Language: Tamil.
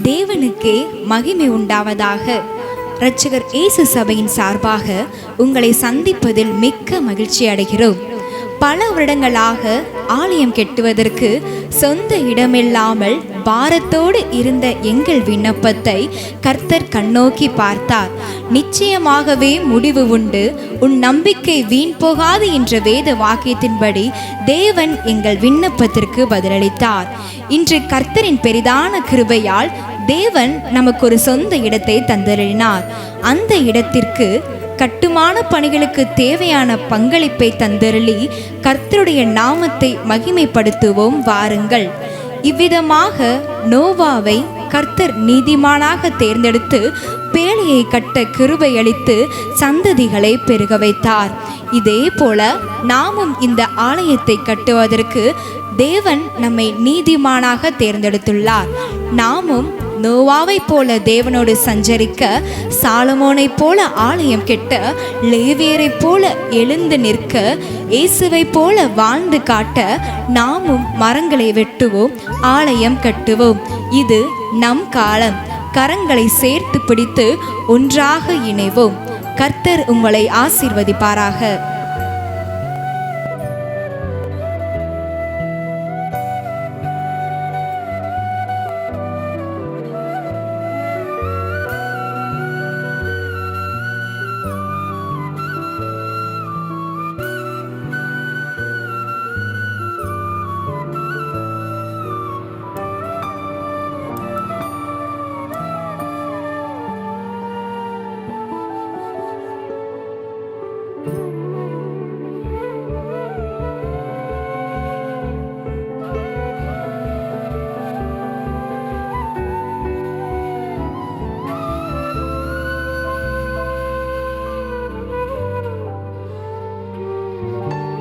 தேவனுக்கே மகிமை உண்டாவதாக. இரட்சகர் இயேசு சபையின் சார்பாக உங்களை சந்திப்பதில் மிக்க மகிழ்ச்சி அடைகிறோம். பல வருடங்களாக ஆலயம் கட்டுவதற்கு சொந்த இடமில்லாமல் பாரத்தோடு இருந்த எங்கள் விண்ணப்பத்தை கர்த்தர் கண்ணோக்கி பார்த்தார். நிச்சயமாகவே முடிவு உண்டு, உன் நம்பிக்கை வீண் போகாது என்ற வேத வாக்கியத்தின்படி தேவன் எங்கள் விண்ணப்பத்திற்கு பதிலளித்தார். இன்று கர்த்தரின் பெரிதான கிருபையால் தேவன் நமக்கு ஒரு சொந்த இடத்தை தந்தருளினார். அந்த இடத்திற்கு கட்டுமான பணிகளுக்கு தேவையான பங்களிப்பை தந்தருளி கர்த்தருடைய நாமத்தை மகிமைப்படுத்துவோம் வாருங்கள். இவ்விதமாக நோவாவை கர்த்தர் நீதிமானாக தேர்ந்தெடுத்து பேழையை கட்ட கிருபை அளித்து சந்ததிகளை பெருக வைத்தார். இதே போல நாமும் இந்த ஆலயத்தை கட்டுவதற்கு தேவன் நம்மை நீதிமானாக தேர்ந்தெடுத்துள்ளார். நாமும் நோவாவை போல தேவனோடு சஞ்சரிக்க, சாலமோனை போல ஆலயம் கெட்ட, லேவியரை போல எழுந்து நிற்க, இயேசுவை போல வாழ்ந்து காட்ட நாமும் மரங்களை வெட்டுவோம், ஆலயம் கட்டுவோம். இது நம் காலம். கரங்களை சேர்த்து பிடித்து ஒன்றாக இணைவோம். கர்த்தர் உங்களை ஆசீர்வதிப்பாராக.